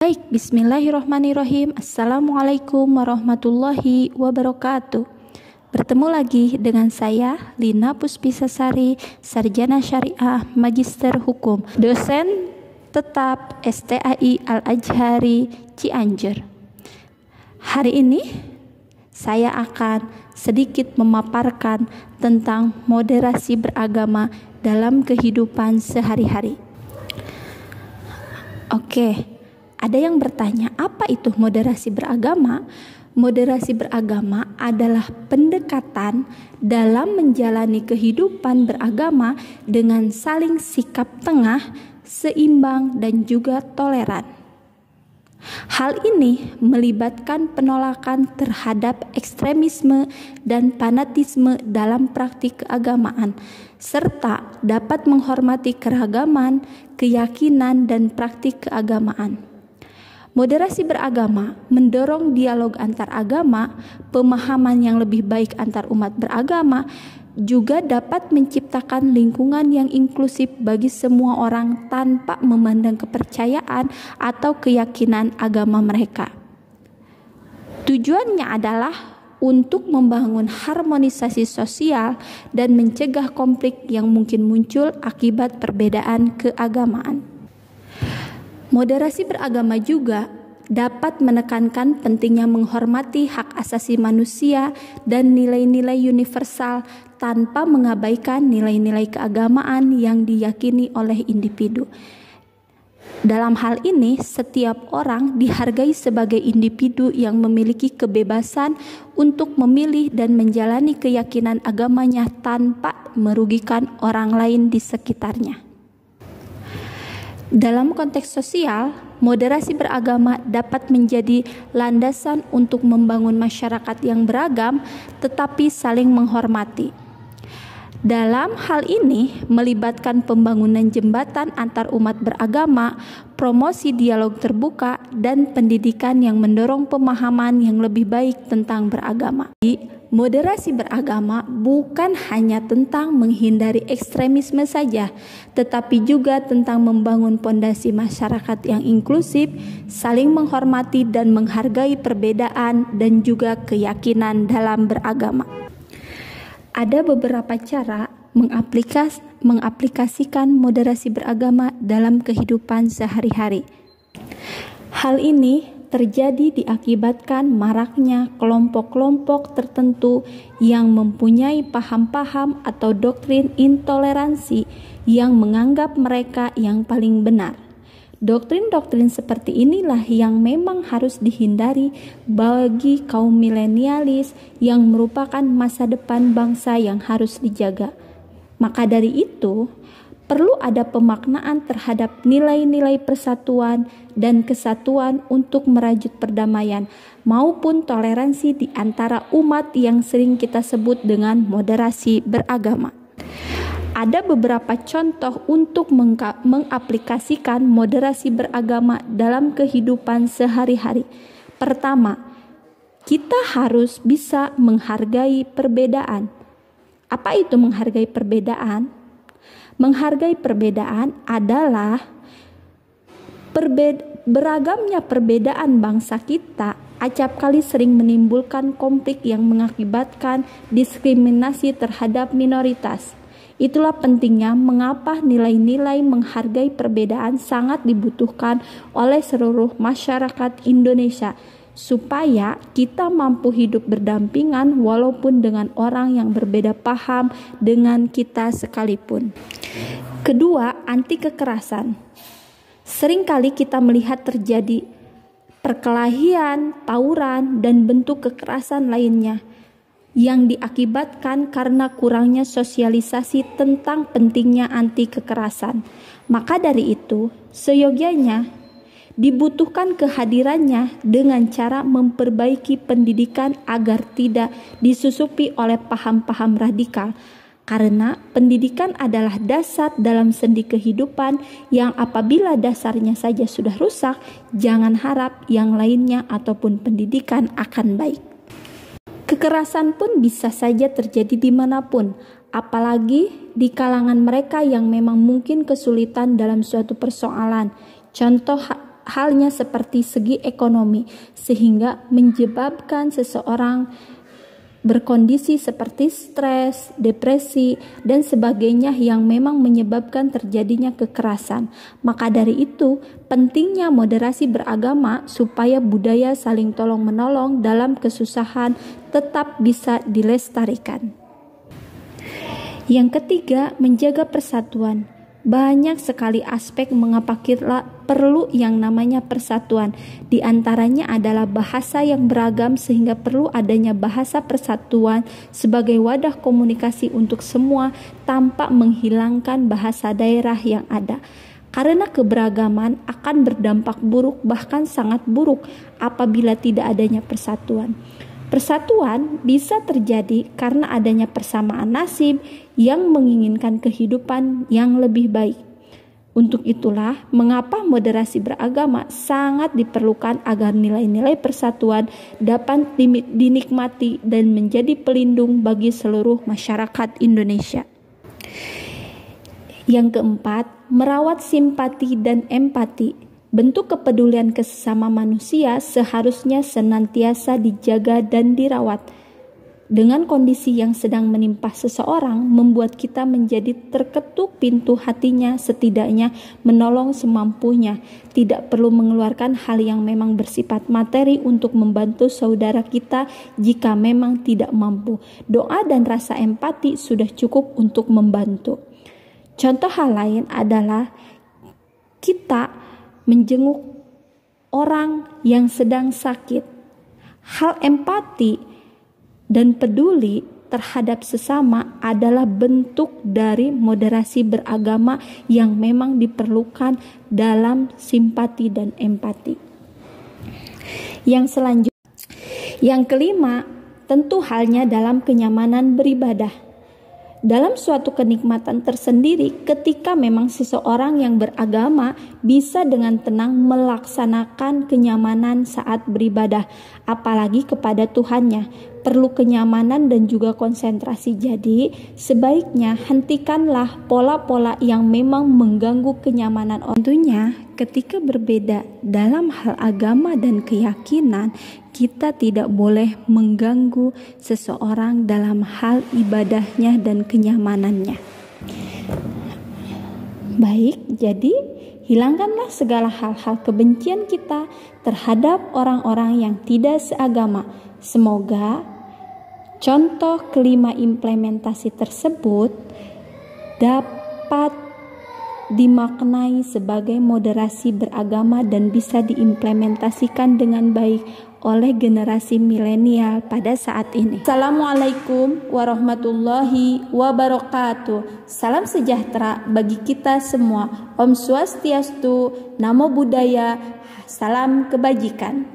Baik, bismillahirrahmanirrahim. Assalamualaikum warahmatullahi wabarakatuh. Bertemu lagi dengan saya, Lina Puspisasari, Sarjana Syariah, Magister Hukum, dosen tetap STAI Al-Azhari Cianjur. Hari ini saya akan sedikit memaparkan tentang moderasi beragama dalam kehidupan sehari-hari. Oke. Ada yang bertanya, apa itu moderasi beragama? Moderasi beragama adalah pendekatan dalam menjalani kehidupan beragama dengan saling sikap tengah, seimbang, dan juga toleran. Hal ini melibatkan penolakan terhadap ekstremisme dan fanatisme dalam praktik keagamaan, serta dapat menghormati keragaman, keyakinan, dan praktik keagamaan. Moderasi beragama mendorong dialog antar agama, pemahaman yang lebih baik antar umat beragama, juga dapat menciptakan lingkungan yang inklusif bagi semua orang tanpa memandang kepercayaan atau keyakinan agama mereka. Tujuannya adalah untuk membangun harmonisasi sosial dan mencegah konflik yang mungkin muncul akibat perbedaan keagamaan. Moderasi beragama juga dapat menekankan pentingnya menghormati hak asasi manusia dan nilai-nilai universal tanpa mengabaikan nilai-nilai keagamaan yang diyakini oleh individu. Dalam hal ini, setiap orang dihargai sebagai individu yang memiliki kebebasan untuk memilih dan menjalani keyakinan agamanya tanpa merugikan orang lain di sekitarnya. Dalam konteks sosial, moderasi beragama dapat menjadi landasan untuk membangun masyarakat yang beragam tetapi saling menghormati. Dalam hal ini melibatkan pembangunan jembatan antar umat beragama, promosi dialog terbuka, dan pendidikan yang mendorong pemahaman yang lebih baik tentang beragama. Moderasi beragama bukan hanya tentang menghindari ekstremisme saja, tetapi juga tentang membangun pondasi masyarakat yang inklusif, saling menghormati dan menghargai perbedaan dan juga keyakinan dalam beragama. Ada beberapa cara mengaplikasikan moderasi beragama dalam kehidupan sehari-hari. Hal ini terjadi diakibatkan maraknya kelompok-kelompok tertentu yang mempunyai paham-paham atau doktrin intoleransi yang menganggap mereka yang paling benar. Doktrin-doktrin seperti inilah yang memang harus dihindari bagi kaum milenialis yang merupakan masa depan bangsa yang harus dijaga. Maka dari itu, perlu ada pemaknaan terhadap nilai-nilai persatuan dan kesatuan untuk merajut perdamaian maupun toleransi di antara umat yang sering kita sebut dengan moderasi beragama. Ada beberapa contoh untuk mengaplikasikan moderasi beragama dalam kehidupan sehari-hari. Pertama, kita harus bisa menghargai perbedaan. Apa itu menghargai perbedaan? Menghargai perbedaan adalah beragamnya perbedaan bangsa kita acap kali sering menimbulkan konflik yang mengakibatkan diskriminasi terhadap minoritas. Itulah pentingnya mengapa nilai-nilai menghargai perbedaan sangat dibutuhkan oleh seluruh masyarakat Indonesia supaya kita mampu hidup berdampingan walaupun dengan orang yang berbeda paham dengan kita sekalipun. Kedua, anti kekerasan. Seringkali kita melihat terjadi perkelahian, tawuran, dan bentuk kekerasan lainnya yang diakibatkan karena kurangnya sosialisasi tentang pentingnya anti kekerasan. Maka dari itu, seyogyanya dibutuhkan kehadirannya dengan cara memperbaiki pendidikan agar tidak disusupi oleh paham-paham radikal. Karena pendidikan adalah dasar dalam sendi kehidupan yang apabila dasarnya saja sudah rusak, jangan harap yang lainnya ataupun pendidikan akan baik. Kekerasan pun bisa saja terjadi dimanapun, apalagi di kalangan mereka yang memang mungkin kesulitan dalam suatu persoalan. Contoh halnya seperti segi ekonomi, sehingga menyebabkan seseorang berkondisi seperti stres, depresi, dan sebagainya yang memang menyebabkan terjadinya kekerasan. Maka dari itu, pentingnya moderasi beragama supaya budaya saling tolong-menolong dalam kesusahan tetap bisa dilestarikan. Yang ketiga, menjaga persatuan. Banyak sekali aspek mengapa kita perlu yang namanya persatuan. Di antaranya adalah bahasa yang beragam, sehingga perlu adanya bahasa persatuan sebagai wadah komunikasi untuk semua tanpa menghilangkan bahasa daerah yang ada. Karena keberagaman akan berdampak buruk, bahkan sangat buruk apabila tidak adanya persatuan. Persatuan bisa terjadi karena adanya persamaan nasib yang menginginkan kehidupan yang lebih baik. Untuk itulah mengapa moderasi beragama sangat diperlukan agar nilai-nilai persatuan dapat dinikmati dan menjadi pelindung bagi seluruh masyarakat Indonesia. Yang keempat, merawat simpati dan empati. Bentuk kepedulian ke sesama manusia seharusnya senantiasa dijaga dan dirawat. Dengan kondisi yang sedang menimpa seseorang membuat kita menjadi terketuk pintu hatinya, setidaknya menolong semampunya. Tidak perlu mengeluarkan hal yang memang bersifat materi untuk membantu saudara kita jika memang tidak mampu. Doa dan rasa empati sudah cukup untuk membantu. Contoh hal lain adalah kita menjenguk orang yang sedang sakit. Hal empati dan peduli terhadap sesama adalah bentuk dari moderasi beragama yang memang diperlukan dalam simpati dan empati. Yang selanjutnya, yang kelima, tentu halnya dalam kenyamanan beribadah. Dalam suatu kenikmatan tersendiri ketika memang seseorang yang beragama bisa dengan tenang melaksanakan kenyamanan saat beribadah, apalagi kepada Tuhannya. Perlu kenyamanan dan juga konsentrasi. Jadi, sebaiknya hentikanlah pola-pola yang memang mengganggu kenyamanan. Tentunya, ketika berbeda dalam hal agama dan keyakinan, kita tidak boleh mengganggu seseorang dalam hal ibadahnya dan kenyamanannya. Baik, jadi hilangkanlah segala hal-hal kebencian kita terhadap orang-orang yang tidak seagama. Semoga contoh kelima implementasi tersebut dapat dimaknai sebagai moderasi beragama dan bisa diimplementasikan dengan baik oleh generasi milenial pada saat ini. Assalamualaikum warahmatullahi wabarakatuh. Salam sejahtera bagi kita semua. Om Swastiastu, Namo Buddhaya, salam kebajikan.